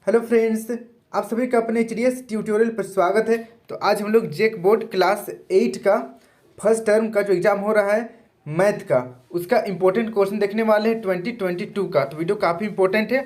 Hello friends, आप सभी का अपने एचडीएस ट्यूटोरियल पर स्वागत है। तो आज हम लोग जेक बोर्ड क्लास 8 का फर्स्ट टर्म का जो एग्ज़ाम हो रहा है मैथ का, उसका इंपॉर्टेंट क्वेश्चन देखने वाले हैं 2022 का। तो वीडियो काफ़ी इंपॉर्टेंट है,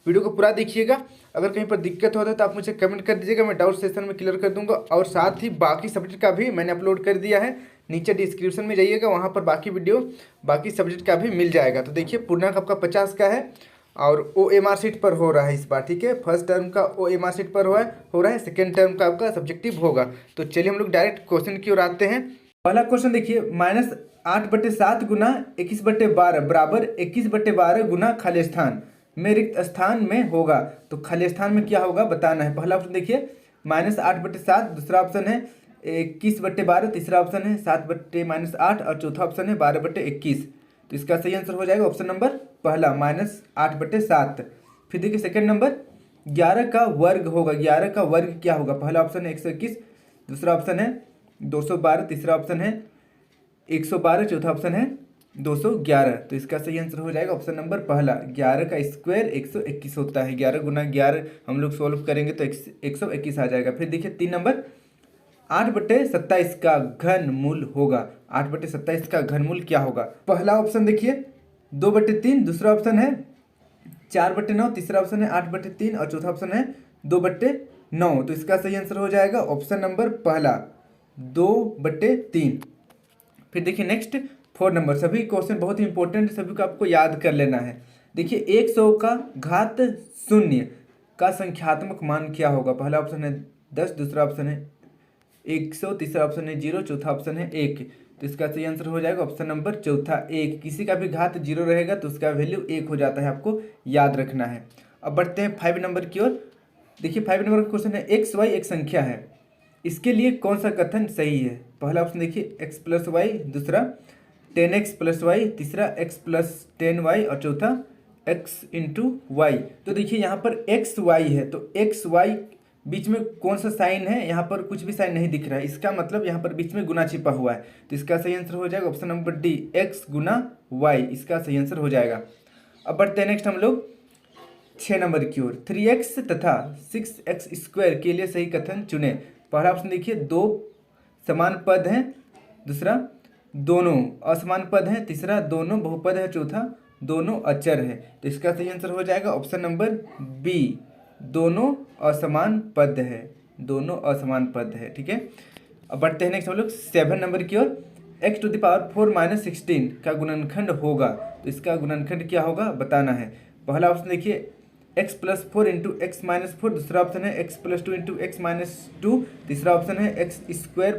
वीडियो को पूरा देखिएगा। अगर कहीं पर दिक्कत होता है तो आप मुझे कमेंट कर दीजिएगा, मैं डाउट सेशन में क्लियर कर दूंगा। और साथ ही बाकी सब्जेक्ट का भी मैंने अपलोड कर दिया है, नीचे डिस्क्रिप्शन में जाइएगा, वहाँ पर बाकी वीडियो बाकी सब्जेक्ट का भी मिल जाएगा। तो देखिए पूर्णांक आपका 50 का है और OMR शीट पर हो रहा है इस बार, ठीक है। फर्स्ट टर्म का OMR शीट पर हो रहा है, सेकेंड टर्म का आपका सब्जेक्टिव होगा। तो चलिए हम लोग डायरेक्ट क्वेश्चन की ओर आते हैं। पहला क्वेश्चन देखिए, -8/7 गुना 21/12 बराबर 21/12 गुना खाली स्थान में रिक्त स्थान में होगा। तो खाली स्थान में क्या होगा बताना है। पहला ऑप्शन देखिए -8/7, दूसरा ऑप्शन है 21/12, तीसरा ऑप्शन है 7/-8 और चौथा ऑप्शन है 12/21। तो इसका सही आंसर हो जाएगा ऑप्शन नंबर पहला -8/7। फिर देखिए सेकंड नंबर 11 का वर्ग होगा। 11 का वर्ग क्या होगा। पहला ऑप्शन है 121, दूसरा ऑप्शन है 212, तीसरा ऑप्शन है 112, चौथा ऑप्शन है 211। तो इसका सही आंसर हो जाएगा ऑप्शन नंबर पहला। 11 का स्क्वायर 121 होता है। 11 गुना 11 हम लोग सोल्व करेंगे तो 121 आ जाएगा। फिर देखिए 3 नंबर 8/27 का घनमूल होगा। 8/27 का घनमूल क्या होगा। पहला ऑप्शन देखिए 2/3, दूसरा ऑप्शन है 4/9, तीसरा ऑप्शन है 8/3 और चौथा ऑप्शन है 2/9। तो इसका सही आंसर हो जाएगा ऑप्शन नंबर पहला 2/3। फिर देखिए नेक्स्ट 4 नंबर। सभी क्वेश्चन बहुत ही इंपॉर्टेंट, सभी को आपको याद कर लेना है। देखिए 100 का घात 0 का संख्यात्मक मान क्या होगा। पहला ऑप्शन है 10, दूसरा ऑप्शन है 100, तीसरा ऑप्शन है 0, चौथा ऑप्शन है 1। तो इसका सही आंसर हो जाएगा ऑप्शन नंबर चौथा 1। किसी का भी घात 0 रहेगा तो उसका वैल्यू 1 हो जाता है, आपको याद रखना है। अब बढ़ते हैं 5 नंबर की ओर। देखिए 5 नंबर का क्वेश्चन है XY एक संख्या है, इसके लिए कौन सा कथन सही है। पहला ऑप्शन देखिए x + y, दूसरा 10x + y, तीसरा x + 10y और चौथा x × y। तो देखिए यहाँ पर XY है, तो XY बीच में कौन सा साइन है। यहाँ पर कुछ भी साइन नहीं दिख रहा है, इसका मतलब यहाँ पर बीच में गुना छिपा हुआ है। तो इसका सही आंसर हो जाएगा option number D, x × y। इसका सही आंसर हो जाएगा। अब बढ़ते हैं नेक्स्ट हम लोग 6 नंबर की ओर। 3x तथा 6x² के लिए सही कथन चुने। पहला ऑप्शन देखिए 2 समान पद हैं, दूसरा दोनों असमान पद हैं, तीसरा दोनों बहुपद है, चौथा दोनों अचर है। तो इसका सही आंसर हो जाएगा ऑप्शन नंबर बी, दोनों असमान पद है। दोनों असमान पद है, ठीक है। अब बढ़ते हैं नेक्स्ट हम लोग 7 नंबर की ओर। x⁴ - 16 का गुणनखंड होगा। तो इसका गुणनखंड क्या होगा बताना है। पहला ऑप्शन देखिए x + 4 × x - 4, दूसरा ऑप्शन है x + 2 × x - 2, तीसरा ऑप्शन है x² + 4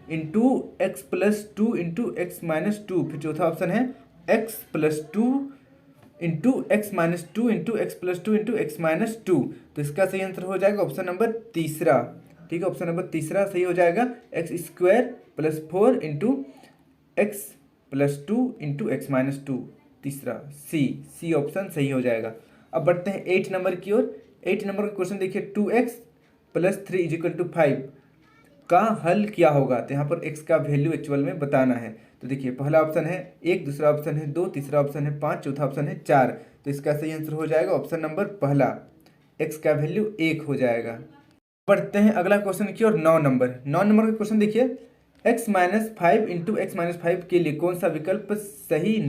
× x + 2 × x - 2, फिर चौथा ऑप्शन है x + 2 × x - 2 × x + 2 × x - 2। तो इसका सही आंसर हो जाएगा ऑप्शन नंबर तीसरा, ठीक है। ऑप्शन नंबर तीसरा सही हो जाएगा x² + 4 × x + 2 × x - 2, तीसरा सी ऑप्शन सही हो जाएगा। अब बढ़ते हैं 8 नंबर की ओर। 8 नंबर का क्वेश्चन देखिए 2x + 3 = 5 का हल क्या होगा। तो यहाँ पर x का वैल्यू एक्चुअल में बताना है। तो देखिए पहला ऑप्शन है 1, दूसरा ऑप्शन है 2, तीसरा ऑप्शन है 5, चौथा ऑप्शन है 4। तो इसका सही आंसर हो जाएगा ऑप्शन नंबर पहला, x का वैल्यू 1 हो जाएगा। बढ़ते हैं अगला क्वेश्चन की ओर 9 नंबर। 9 नंबर का क्वेश्चन देखिए x - 5 × x - 5 के लिए कौन सा विकल्प सही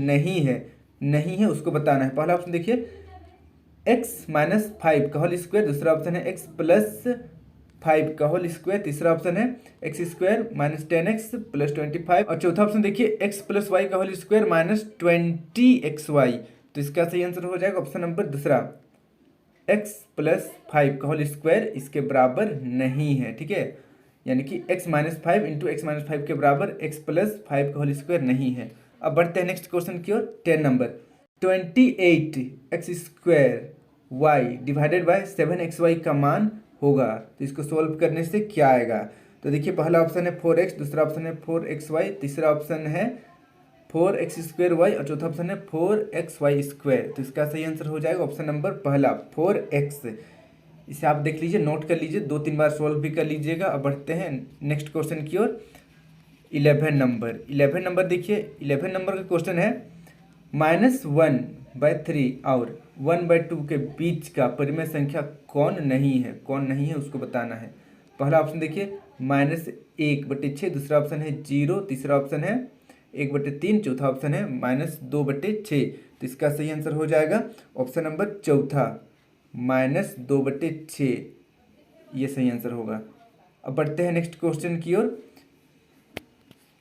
नहीं है उसको बताना है। पहला ऑप्शन देखिए x - 5 का होल स्क्वायर, दूसरा ऑप्शन है x + 5 का होल स्क्वायर, तीसरा ऑप्शन है x² - 10x + 25 और चौथा ऑप्शन देखिए x + y का होल स्क्वायर -20xy। तो इसका सही आंसर हो जाएगा ऑप्शन नंबर दूसरा, x + 5 का होल स्क्वायर इसके बराबर नहीं है, ठीक है। यानी कि x - 5 × x - 5 के बराबर x + 5 का होल स्क्वायर नहीं है। अब बढ़ते हैं नेक्स्ट क्वेश्चन की ओर 10 नंबर। 28x² y / 7xy का मान होगा। तो इसको सोल्व करने से क्या आएगा। तो देखिए पहला ऑप्शन है 4x, दूसरा ऑप्शन है 4xy, तीसरा ऑप्शन है 4x² y और चौथा ऑप्शन है 4xy²। तो इसका सही आंसर हो जाएगा ऑप्शन नंबर पहला 4x। इसे आप देख लीजिए, नोट कर लीजिए, 2-3 बार सोल्व भी कर लीजिएगा। अब बढ़ते हैं नेक्स्ट क्वेश्चन की ओर 11 नंबर। 11 नंबर देखिए 11 नंबर का क्वेश्चन है -1 1/3 और 1/2 के बीच का परिमेय संख्या कौन नहीं है उसको बताना है। पहला ऑप्शन देखिए -1/6, दूसरा ऑप्शन है 0, तीसरा ऑप्शन है 1/3, चौथा ऑप्शन है -2/6। तो इसका सही आंसर हो जाएगा ऑप्शन नंबर चौथा -2/6, ये सही आंसर होगा। अब बढ़ते हैं नेक्स्ट क्वेश्चन की ओर।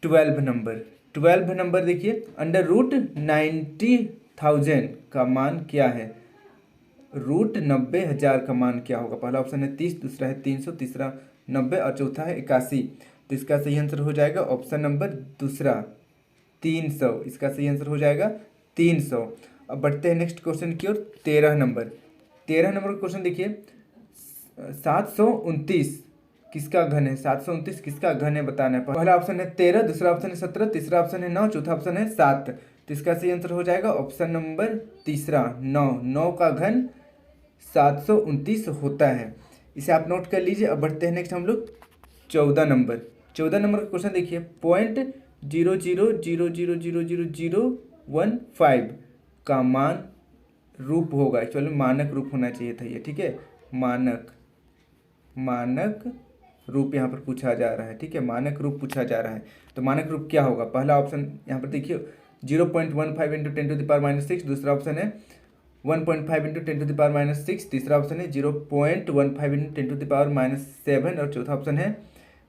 12 नंबर देखिए, √90,000 का मान क्या है? √90,000 का मान क्या होगा? पहला ऑप्शन है 30, दूसरा है 300, तीसरा 90 और चौथा है 81। तो इसका सही आंसर हो जाएगा ऑप्शन नंबर दूसरा 300। इसका सही आंसर हो जाएगा 300। अब बढ़ते हैं नेक्स्ट क्वेश्चन की ओर। 13 नंबर का क्वेश्चन देखिए, 729 किसका घन है? 729 किसका घन है बताना है। पहला ऑप्शन है 13, दूसरा ऑप्शन है 17, तीसरा ऑप्शन है 9, चौथा ऑप्शन है 7। तो इसका सही आंसर हो जाएगा ऑप्शन नंबर तीसरा 9। 9 का घन 729 होता है, इसे आप नोट कर लीजिए। अब बढ़ते हैं नेक्स्ट हम लोग 14 नंबर का क्वेश्चन देखिए, 0.00000015 का मान रूप होगा। एक्चुअली मानक रूप होना चाहिए था ये, ठीक है। मानक रूप यहाँ पर पूछा जा रहा है, ठीक है। मानक रूप पूछा जा रहा है, तो मानक रूप क्या होगा? पहला ऑप्शन यहाँ पर देखिए 0.15 × 10⁻⁶, दूसरा ऑप्शन है 1.5 × 10⁻⁶, तीसरा ऑप्शन है 0.15 × 10⁻⁷ और चौथा ऑप्शन है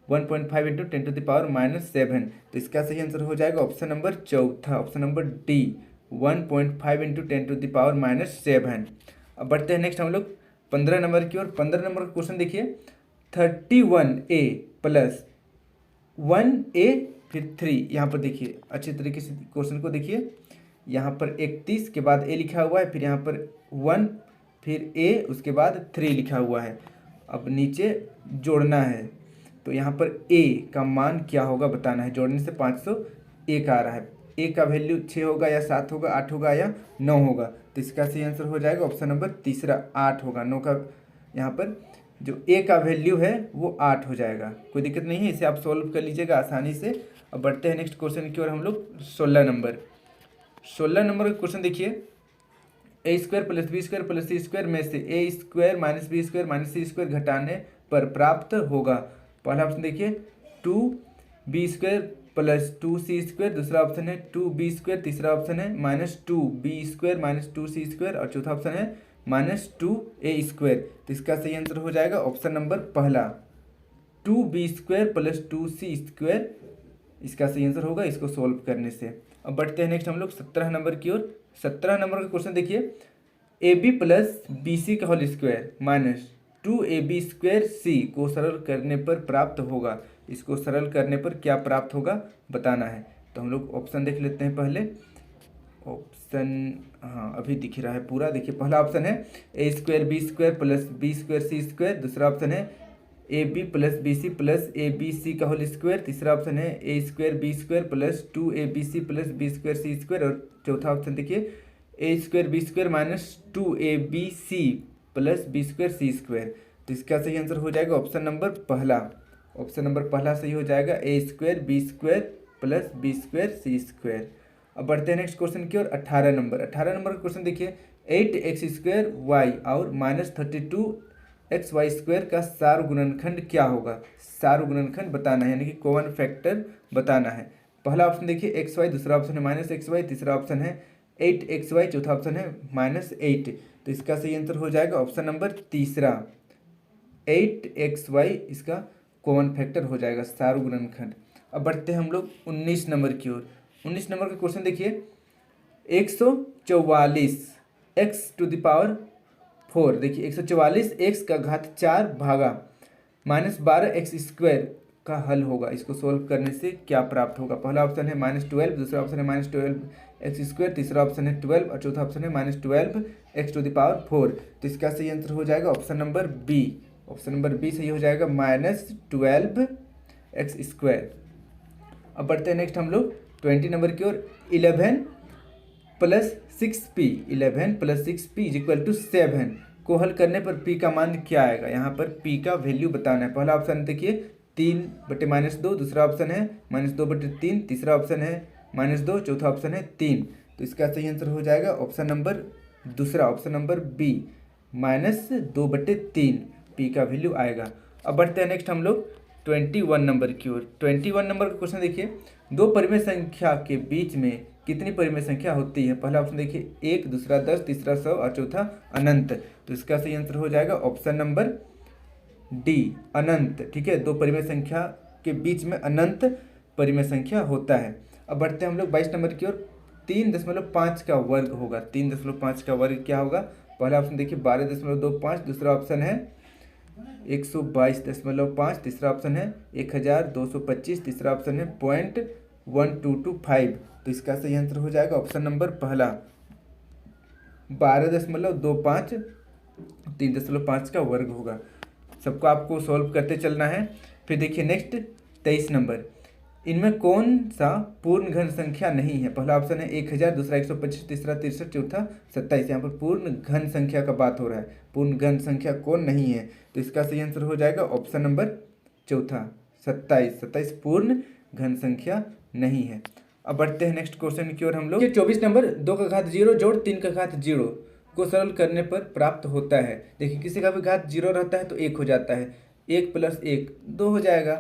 1.5 × 10⁻⁷। तो इसका सही आंसर हो जाएगा ऑप्शन नंबर चौथा, ऑप्शन नंबर डी 1.5 × 10⁻⁷। अब बढ़ते हैं नेक्स्ट हम लोग 15 नंबर की ओर। 15 नंबर का क्वेश्चन देखिए, 31a + 1a फिर 3। यहाँ पर देखिए अच्छे तरीके से क्वेश्चन को देखिए, यहाँ पर 31 के बाद a लिखा हुआ है, फिर यहाँ पर 1 फिर a उसके बाद 3 लिखा हुआ है। अब नीचे जोड़ना है, तो यहाँ पर a का मान क्या होगा बताना है। जोड़ने से 501 आ रहा है। a का वैल्यू 6 होगा या 7 होगा, 8 होगा या 9 होगा। तो इसका सही आंसर हो जाएगा ऑप्शन नंबर तीसरा 8 होगा। 9 का यहाँ पर जो a का वैल्यू है वो 8 हो जाएगा। कोई दिक्कत नहीं है, इसे आप सॉल्व कर लीजिएगा आसानी से। अब बढ़ते हैं नेक्स्ट क्वेश्चन की ओर हम लोग। 16 नंबर का क्वेश्चन देखिए, a² + b² + c² में से a² - b² - c² घटाने पर प्राप्त होगा। पहला ऑप्शन देखिए 2b² + 2c², दूसरा ऑप्शन है 2b², तीसरा ऑप्शन है -2b² - 2c² और चौथा ऑप्शन है -2a²। तो इसका सही आंसर हो जाएगा ऑप्शन नंबर पहला 2b² + 2c²। इसका सही आंसर होगा इसको सोल्व करने से। अब बढ़ते हैं नेक्स्ट हम लोग 17 नंबर की ओर। 17 नंबर का क्वेश्चन देखिए, AB + BC² - 2AB²C को सरल करने पर प्राप्त होगा। इसको सरल करने पर क्या प्राप्त होगा बताना है। तो हम लोग ऑप्शन देख लेते हैं पहले। ऑप्शन हाँ अभी दिख रहा है पूरा। देखिए पहला ऑप्शन है a² b² + b² c², दूसरा ऑप्शन है AB + BC + ABC², तीसरा ऑप्शन है a² b² + 2ABC + b² c² और चौथा ऑप्शन देखिए a² b² - 2ABC + b² c²। तो इसका सही आंसर हो जाएगा ऑप्शन नंबर पहला। ऑप्शन नंबर पहला सही हो जाएगा a² b² + b² c²। अब बढ़ते हैं नेक्स्ट क्वेश्चन की ओर। 18 नंबर का क्वेश्चन देखिए, 8x² और -32xy² का सार गुणनखंड क्या होगा? सार गुणनखंड बताना है, यानी कि कॉमन फैक्टर बताना है। पहला ऑप्शन देखिए xy, दूसरा ऑप्शन है -xy, तीसरा ऑप्शन है 8xy, चौथा ऑप्शन है -8। तो इसका सही आंसर हो जाएगा ऑप्शन नंबर तीसरा 8xy इसका कॉमन फैक्टर हो जाएगा, सार गुणनखंड। अब बढ़ते हैं हम लोग 19 नंबर की ओर। 19 नंबर का क्वेश्चन देखिए, 144 x⁴। देखिए 144 x का घात 4 भागा -12 x² का हल होगा। इसको सोल्व करने से क्या प्राप्त होगा? पहला ऑप्शन है -12, दूसरा ऑप्शन है -12x², तीसरा ऑप्शन है 12 और चौथा ऑप्शन है -12 x⁴। तो इसका सही आंसर हो जाएगा option number B. Option number B सही हो जाएगा -12x²। अब बढ़ते हैं नेक्स्ट हम लोग 20 नंबर की ओर। 11 + 6p = 7 को हल करने पर p का मान क्या आएगा? यहाँ पर p का वैल्यू बताना है। पहला ऑप्शन देखिए 3/-2, दूसरा ऑप्शन है -2/3, तीसरा ऑप्शन है -2, चौथा ऑप्शन है 3। तो इसका सही आंसर हो जाएगा ऑप्शन नंबर दूसरा, ऑप्शन नंबर बी, -2/3 पी का वैल्यू आएगा। अब बढ़ते हैं नेक्स्ट हम लोग 21 नंबर की ओर। 21 नंबर का क्वेश्चन देखिए, दो परिमेय संख्या के बीच में कितनी परिमेय संख्या होती है? पहला ऑप्शन देखिए 1, दूसरा 10, तीसरा 100 और चौथा अनंत। तो इसका सही आंसर हो जाएगा ऑप्शन नंबर डी, अनंत। ठीक है, दो परिमेय संख्या के बीच में अनंत परिमेय संख्या होता है। अब बढ़ते हैं हम लोग 22 नंबर की ओर। 3.5 का वर्ग होगा। 3.5 का वर्ग क्या होगा? पहला ऑप्शन देखिए 12.25, दूसरा ऑप्शन है 122.5, तीसरा ऑप्शन है 1225, तीसरा ऑप्शन है 0.1225। तो इसका सही आंसर हो जाएगा ऑप्शन नंबर पहला, 12.25 3.5 का वर्ग होगा। सबको आपको सॉल्व करते चलना है। फिर देखिए नेक्स्ट 23 नंबर, इनमें कौन सा पूर्ण घन संख्या नहीं है? पहला ऑप्शन है 1000, दूसरा 125, तीसरा 63, चौथा 27। यहाँ पर पूर्ण घन संख्या का बात हो रहा है। पूर्ण घन संख्या कौन नहीं है? तो इसका सही आंसर हो जाएगा ऑप्शन नंबर चौथा, 27। 27 पूर्ण घन संख्या नहीं है। अब बढ़ते हैं नेक्स्ट क्वेश्चन की ओर हम लोग। 24 नंबर, 2 का घात 0 जोड़ 3 का घात 0 को सरल करने पर प्राप्त होता है। देखिए किसी का भी घात 0 रहता है तो 1 हो जाता है। 1 + 1 2 हो जाएगा।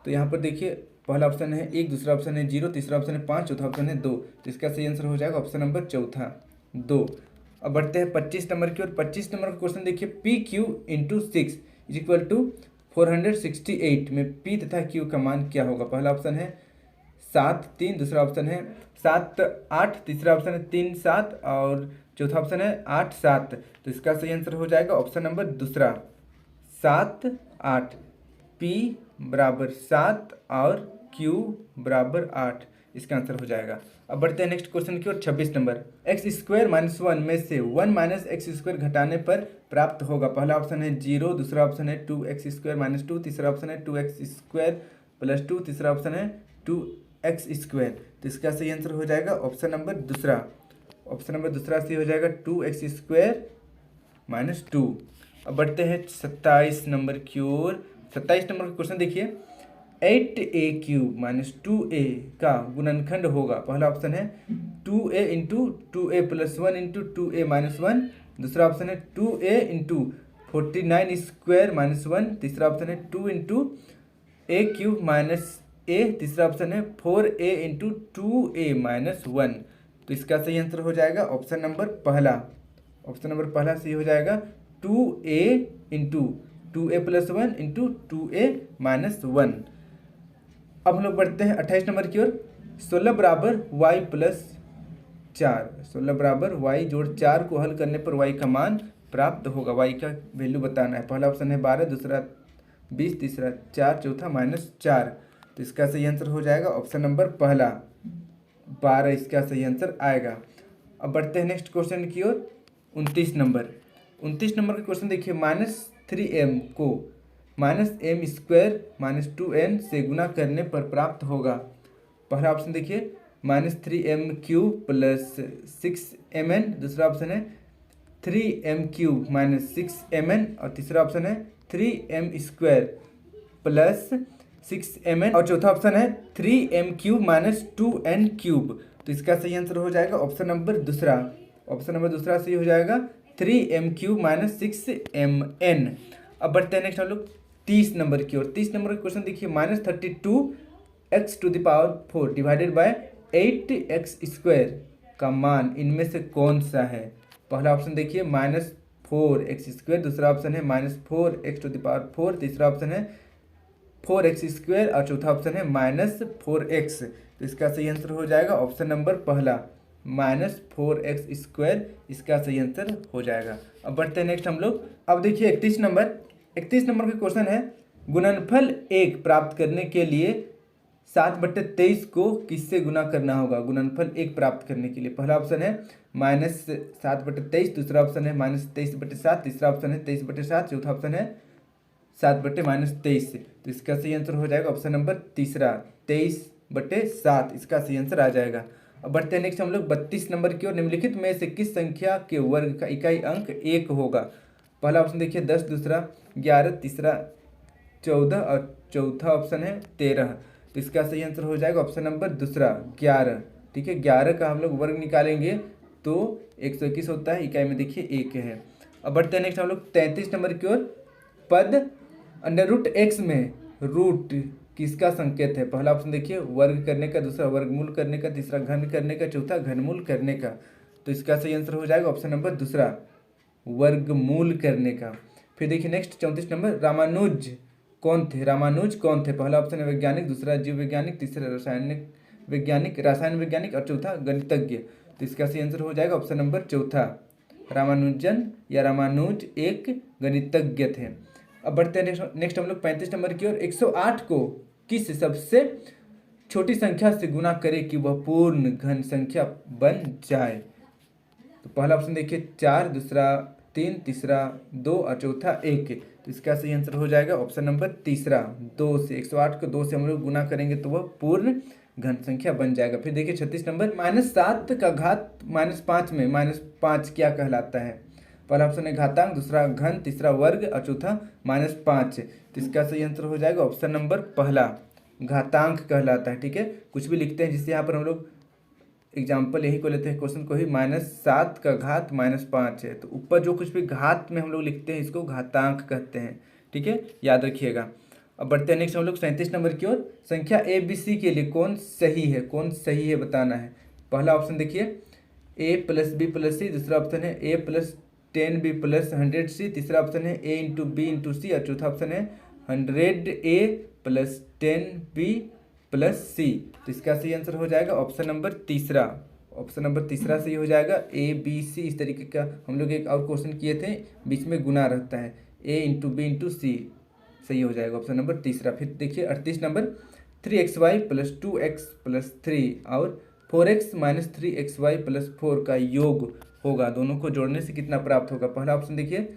तो यहाँ पर देखिए पहला ऑप्शन है 1, दूसरा ऑप्शन है 0, तीसरा ऑप्शन है 5, चौथा ऑप्शन है 2। तो इसका सही आंसर हो जाएगा ऑप्शन नंबर चौथा, 2। अब बढ़ते हैं 25 नंबर की ओर। 25 नंबर का क्वेश्चन देखिए, PQ × 6 = 468 में P तथा Q का मान क्या होगा? पहला ऑप्शन है 7, 3, दूसरा ऑप्शन है 7, 8, तीसरा ऑप्शन है 3, 7 और चौथा ऑप्शन है 8, 7। तो इसका सही आंसर हो जाएगा ऑप्शन नंबर दूसरा, 7, 8। P = 7 और Q = 8, इसका आंसर हो जाएगा। अब बढ़ते हैं नेक्स्ट क्वेश्चन की ओर। 26 नंबर, x² - 1 में से 1 - x² घटाने पर प्राप्त होगा। पहला ऑप्शन है 0, दूसरा ऑप्शन है 2x² - 2, तीसरा ऑप्शन है 2x² + 2, तीसरा ऑप्शन है 2x²। तो इसका सही आंसर हो जाएगा ऑप्शन नंबर दूसरा, ऑप्शन नंबर दूसरा सही हो जाएगा 2x² - 2। अब बढ़ते हैं 27 नंबर की ओर। 27 नंबर का क्वेश्चन देखिए, 8a³ - 2a का गुणनखंड होगा। पहला ऑप्शन है 2a × 2a + 1 × 2a - 1, दूसरा ऑप्शन है 2a × 49² - 1, तीसरा ऑप्शन है 2 × a³ - a, तीसरा ऑप्शन है 4a × 2a - 1। तो इसका सही आंसर हो जाएगा ऑप्शन नंबर पहला, ऑप्शन नंबर पहला सही हो जाएगा 2a × 2a + 1 × 2a - 1। अब हम लोग बढ़ते हैं 28 नंबर की ओर। 16 = y + 4, 16 = y जोड़ 4 को हल करने पर y का मान प्राप्त होगा। y का वैल्यू बताना है। पहला ऑप्शन है 12, दूसरा 20, तीसरा 4, चौथा -4। तो इसका सही आंसर हो जाएगा ऑप्शन नंबर पहला, 12 इसका सही आंसर आएगा। अब बढ़ते हैं नेक्स्ट क्वेश्चन की ओर। 29 नंबर, 29 नंबर का क्वेश्चन देखिए, -3m को -m² - 2n से गुना करने पर प्राप्त होगा। पहला ऑप्शन देखिए -3m³ + 6mn, दूसरा ऑप्शन है 3m³ - 6mn और तीसरा ऑप्शन है 3m² + 6mn और चौथा ऑप्शन है 3m³ - 2n³। तो इसका सही आंसर हो जाएगा ऑप्शन नंबर दूसरा, ऑप्शन नंबर दूसरा सही हो जाएगा 3m³ - 6mn। अब बढ़ते हैं नेक्स्ट हम लोग 30 नंबर की ओर। 30 नंबर का क्वेश्चन देखिए, -32x⁴ डिवाइडेड बाय 8x² का मान इनमें से कौन सा है? पहला ऑप्शन देखिए -4x², दूसरा ऑप्शन है -4x⁴, तीसरा ऑप्शन है 4x² और चौथा ऑप्शन है -4x। तो इसका सही आंसर हो जाएगा ऑप्शन नंबर पहला, -4x², इसका सही आंसर हो जाएगा। अब बढ़ते हैं नेक्स्ट हम लोग। अब देखिए 31 नंबर, 31 नंबर का क्वेश्चन है, गुणनफल 1 प्राप्त करने के लिए 7/23 को किससे गुना करना होगा? गुणनफल 1 प्राप्त करने के लिए पहला ऑप्शन है -7/23, दूसरा ऑप्शन है -23/7, तीसरा ऑप्शन है 23/7, चौथा ऑप्शन है 7/-23। तो इसका सही आंसर हो जाएगा ऑप्शन नंबर तीसरा, 23/7, इसका सही आंसर आ जाएगा। अब बढ़ते हैं नेक्स्ट हम लोग 32 नंबर की ओर। निम्नलिखित में से किस संख्या के वर्ग का इकाई अंक 1 होगा? पहला ऑप्शन देखिए 10, दूसरा 11, तीसरा 14 और चौथा ऑप्शन है 13। तो इसका सही आंसर हो जाएगा ऑप्शन नंबर दूसरा, 11। ठीक है, 11 का हम लोग वर्ग निकालेंगे तो 121 होता है, इकाई में देखिए 1 है। अब बढ़ते हैं नेक्स्ट हम लोग 33 नंबर की ओर। पद अंडर रूट एक्स में रूट किसका संकेत है? पहला ऑप्शन देखिए वर्ग करने का, दूसरा वर्गमूल करने का, तीसरा घन करने का, चौथा घनमूल करने का। तो इसका सही आंसर हो जाएगा ऑप्शन नंबर दूसरा, वर्गमूल करने का। फिर देखिए नेक्स्ट 34 नंबर। रामानुज कौन थे? रामानुज कौन थे? पहला ऑप्शन है वैज्ञानिक, दूसरा जीव वैज्ञानिक, तीसरा रासायनिक वैज्ञानिक, रसायन वैज्ञानिक और चौथा गणितज्ञ। तो इसका सही आंसर हो जाएगा ऑप्शन नंबर चौथा, रामानुजन या रामानुज एक गणितज्ञ थे। अब बढ़ते हैं नेक्स्ट हम लोग 35 नंबर की ओर। 108 को किस सबसे छोटी संख्या से गुना करें कि वह पूर्ण घन संख्या बन जाए? तो पहला ऑप्शन देखिए 4, दूसरा 3, तीसरा 2 और चौथा 1। तो इसका सही आंसर हो जाएगा ऑप्शन नंबर तीसरा, 2 से। 108 को 2 से हम लोग गुना करेंगे तो वह पूर्ण घन संख्या बन जाएगा। फिर देखिए 36 नंबर। -7 का घात -5 में -5 क्या कहलाता है? पहला ऑप्शन है घातांक, दूसरा घन, तीसरा वर्ग और चौथा -5। तो इसका सही आंसर हो जाएगा ऑप्शन नंबर पहला, घातांक कहलाता है। ठीक है, कुछ भी लिखते हैं जिससे यहाँ पर हम लोग एग्जाम्पल यही को लेते हैं, क्वेश्चन को ही। -7 का घात -5 है, तो ऊपर जो कुछ भी घात में हम लोग लिखते हैं इसको घातांक कहते हैं। ठीक है, याद रखिएगा। अब बढ़ते हैं नेक्स्ट हम लोग 37 नंबर की ओर। संख्या ए बी सी के लिए कौन सही है? कौन सही है बताना है। पहला ऑप्शन देखिए a + b + c, दूसरा ऑप्शन है a + 10b + 100c, तीसरा ऑप्शन है a × b × c और चौथा ऑप्शन है 100a + 10b + c। तो इसका सही आंसर हो जाएगा ऑप्शन नंबर तीसरा, ऑप्शन नंबर तीसरा सही हो जाएगा। a b c इस तरीके का हम लोग एक और क्वेश्चन किए थे, बीच में गुना रहता है, a × b × c सही हो जाएगा ऑप्शन नंबर तीसरा। फिर देखिए 38 नंबर। 3xy + 2x + 3 और 4x - 3xy + 4 का योग होगा, दोनों को जोड़ने से कितना प्राप्त होगा? पहला ऑप्शन देखिए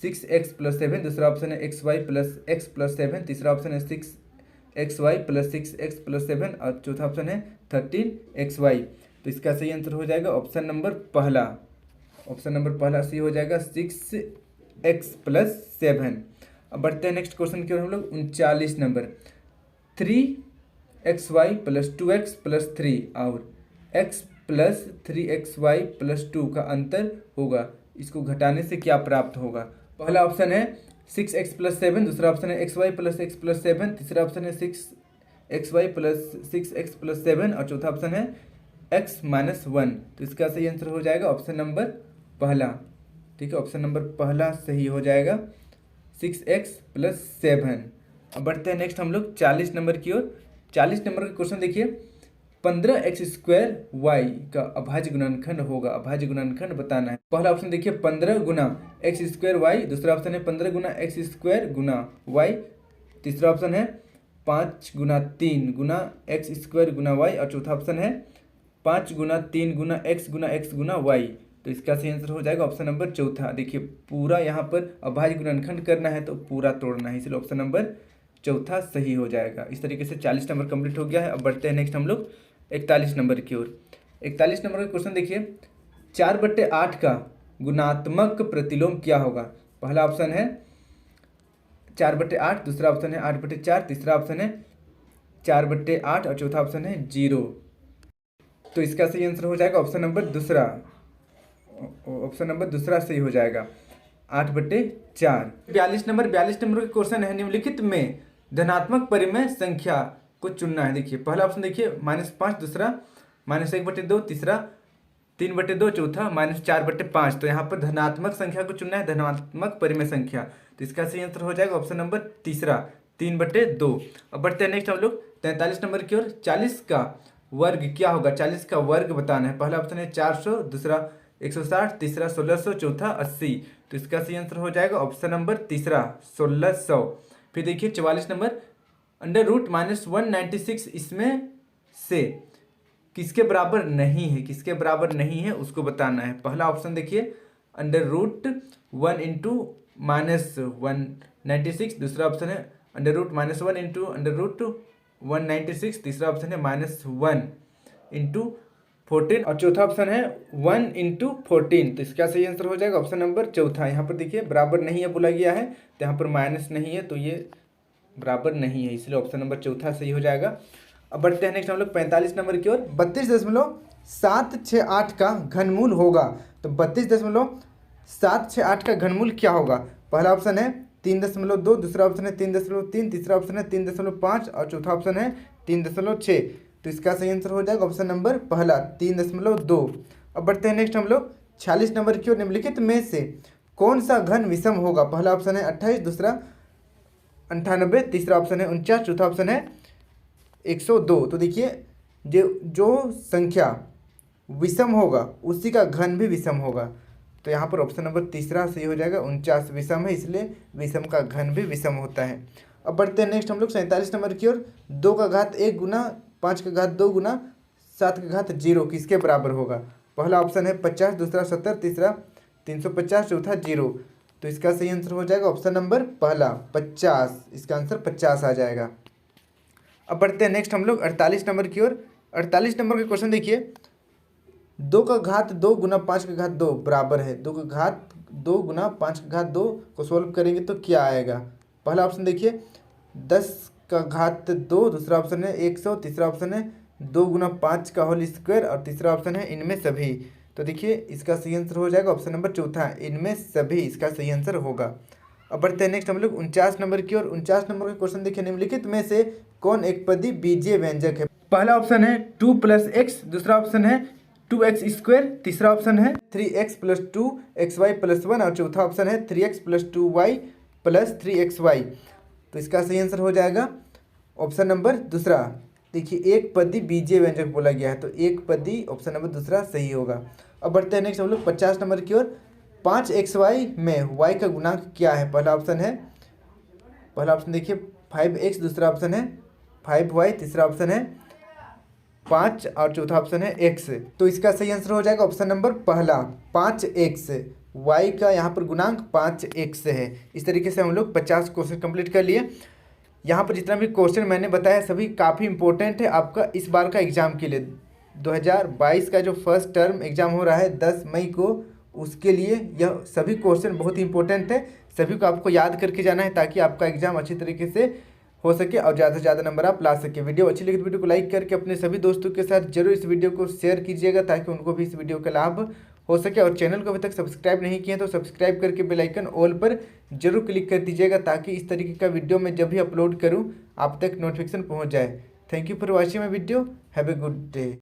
6x + 7, दूसरा ऑप्शन है xy + x + 7, तीसरा ऑप्शन है 6xy + 6x + 7 और चौथा ऑप्शन है 13xy। तो इसका सही आंसर हो जाएगा ऑप्शन नंबर पहला, ऑप्शन नंबर पहला सही हो जाएगा 6x + 7। अब बढ़ते हैं नेक्स्ट क्वेश्चन की ओर हम लोग 39 नंबर। 3xy + 2x + 3 और x + 3xy + 2 का अंतर होगा, इसको घटाने से क्या प्राप्त होगा? पहला ऑप्शन है 6x + 7, दूसरा ऑप्शन है xy + x + 7, तीसरा ऑप्शन है 6xy + 6x + 7 और चौथा ऑप्शन है x - 1। तो इसका सही आंसर हो जाएगा ऑप्शन नंबर पहला। ठीक है, ऑप्शन नंबर पहला सही हो जाएगा, 6x + 7। अब बढ़ते हैं नेक्स्ट हम लोग 40 नंबर की ओर। 40 नंबर का क्वेश्चन देखिए 15x² y का अभाज्य गुणनखंड होगा, अभाज्य गुणनखंड बताना है। पहला ऑप्शन देखिए 15 × x² y, दूसरा ऑप्शन है 15 × x² × y, तीसरा ऑप्शन है 5 × 3 × x² × y और चौथा ऑप्शन है 5 × 3 × x × x × y। तो इसका सही आंसर हो जाएगा ऑप्शन नंबर चौथा। देखिए पूरा यहाँ पर अभाज्य गुणनखंड करना है तो पूरा तोड़ना है, इसलिए ऑप्शन नंबर चौथा सही हो जाएगा। इस तरीके से 40 नंबर कंप्लीट हो गया है। अब बढ़ते हैं नेक्स्ट हम लोग 41 नंबर की ओर। 41 नंबर का क्वेश्चन देखिए 4/8 का गुणात्मक प्रतिलोम क्या होगा? पहला ऑप्शन है 4/8, दूसरा ऑप्शन है 8/4, तीसरा ऑप्शन है 4/8 और चौथा ऑप्शन है 0। तो इसका सही आंसर हो जाएगा ऑप्शन नंबर दूसरा, ऑप्शन नंबर दूसरा सही हो जाएगा 8/4। 42 नंबर का क्वेश्चन है निम्नलिखित में धनात्मक परिमेय संख्या को चुनना है। देखिए पहला ऑप्शन देखिए -5, दूसरा -1/2, तीसरा 3/2, चौथा -4/5। तो यहाँ पर धनात्मक संख्या को चुनना है, धनात्मक परिमेय संख्या। तो इसका सही आंसर हो जाएगा ऑप्शन नंबर तीसरा, 3/2। अब बढ़ते हैं नेक्स्ट हम लोग 43 नंबर की ओर। 40 का वर्ग क्या होगा? 40 का वर्ग बताना है। पहला ऑप्शन है 400, दूसरा 160, तीसरा 1600, चौथा 80। तो इसका सही आंसर हो जाएगा ऑप्शन नंबर तीसरा, 1600। फिर देखिए 44 नंबर। √-196 इसमें से किसके बराबर नहीं है? किसके बराबर नहीं है उसको बताना है। पहला ऑप्शन देखिए √1 × -196, दूसरा ऑप्शन है √-1 × √196, तीसरा ऑप्शन है -1 × 14 और चौथा ऑप्शन है 1 × 14। तो इसका सही आंसर हो जाएगा ऑप्शन नंबर चौथा। यहाँ पर देखिए बराबर नहीं है बोला गया है, तो यहाँ पर माइनस नहीं है, तो ये बराबर नहीं है, इसलिए ऑप्शन नंबर चौथा सही हो जाएगा। अब बढ़ते हैं नेक्स्ट हम लोग 45 नंबर की ओर। 32.8 768 का घनमूल होगा। तो 32.768 का घनमूल क्या होगा? पहला ऑप्शन है 3.2, दूसरा ऑप्शन है 3.3, तीसरा ऑप्शन है 3.5 और चौथा ऑप्शन है 3.6। तो इसका सही आंसर हो जाएगा ऑप्शन नंबर पहला 3.2। अब बढ़ते हैं नेक्स्ट हम लोग 46 नंबर की ओर। निम्नलिखित में से कौन सा घन विषम होगा? पहला ऑप्शन है 28, दूसरा 98, तीसरा ऑप्शन है 49, चौथा ऑप्शन है 102। तो देखिए जो संख्या विषम होगा उसी का घन भी विषम होगा। तो यहाँ पर ऑप्शन नंबर तीसरा सही हो जाएगा। 49 विषम है, इसलिए विषम का घन भी विषम होता है। अब बढ़ते हैं नेक्स्ट हम लोग 47 नंबर की ओर। 2 का घात 1 गुना 5 का घात 2 गुना 7 का घात 0 किसके बराबर होगा? पहला ऑप्शन है 50, दूसरा 70, तीसरा 350, चौथा 0। तो इसका सही आंसर हो जाएगा ऑप्शन नंबर पहला 50। इसका आंसर 50 आ जाएगा। अब बढ़ते हैं नेक्स्ट हम लोग 48 नंबर की ओर। 48 नंबर का क्वेश्चन देखिए, 2 का घात 2 गुना 5 का घात 2 बराबर है 2 का घात 2 गुना 5 का घात 2 को सॉल्व करेंगे तो क्या आएगा? पहला ऑप्शन देखिए 10 का घात 2, दूसरा ऑप्शन है 100, तीसरा ऑप्शन है 2 गुना 5 का होल स्क्वायर और तीसरा ऑप्शन है इनमें सभी। तो देखिए इसका सही आंसर हो जाएगा ऑप्शन नंबर चौथा, इनमें सभी इसका सही आंसर होगा। अब बढ़ते हैं नेक्स्ट हम लोग 49 नंबर की ओर। 49 नंबर का क्वेश्चन देखिए, निम्नलिखित में से कौन एक पदी बीजीय व्यंजक है? पहला ऑप्शन है 2 + x, दूसरा ऑप्शन है 2x², तीसरा ऑप्शन है 3x + 2xy + 1 और चौथा ऑप्शन है 3x + 2y + 3xy। तो इसका सही आंसर हो जाएगा ऑप्शन नंबर दूसरा। देखिए एक पदी बीजीय व्यंजक बोला गया है, तो एक पदी ऑप्शन नंबर दूसरा सही होगा। अब बढ़ते हैं नेक्स्ट हम लोग 50 नंबर की ओर। 5xy में y का गुणांक क्या है? पहला ऑप्शन देखिए 5x, दूसरा ऑप्शन है 5y, तीसरा ऑप्शन है 5 और चौथा ऑप्शन है x। तो इसका सही आंसर हो जाएगा ऑप्शन नंबर पहला 5x। y का यहाँ पर गुणांक 5x है। इस तरीके से हम लोग 50 क्वेश्चन कंप्लीट कर लिए। यहाँ पर जितना भी क्वेश्चन मैंने बताया सभी काफ़ी इंपॉर्टेंट है आपका इस बार का एग्ज़ाम के लिए। 2022 का जो फर्स्ट टर्म एग्ज़ाम हो रहा है 10 मई को, उसके लिए यह सभी क्वेश्चन बहुत ही इंपॉर्टेंट है। सभी को आपको याद करके जाना है ताकि आपका एग्ज़ाम अच्छी तरीके से हो सके और ज़्यादा से ज़्यादा नंबर आप ला सके। वीडियो अच्छी लगी तो वीडियो को लाइक करके अपने सभी दोस्तों के साथ जरूर इस वीडियो को शेयर कीजिएगा ताकि उनको भी इस वीडियो का लाभ हो सके। और चैनल को अभी तक सब्सक्राइब नहीं किए तो सब्सक्राइब करके बेल आइकन ऑल पर जरूर क्लिक कर दीजिएगा ताकि इस तरीके का वीडियो मैं जब भी अपलोड करूँ आप तक नोटिफिकेशन पहुँच जाए। Thank you for watching my video. Have a good day.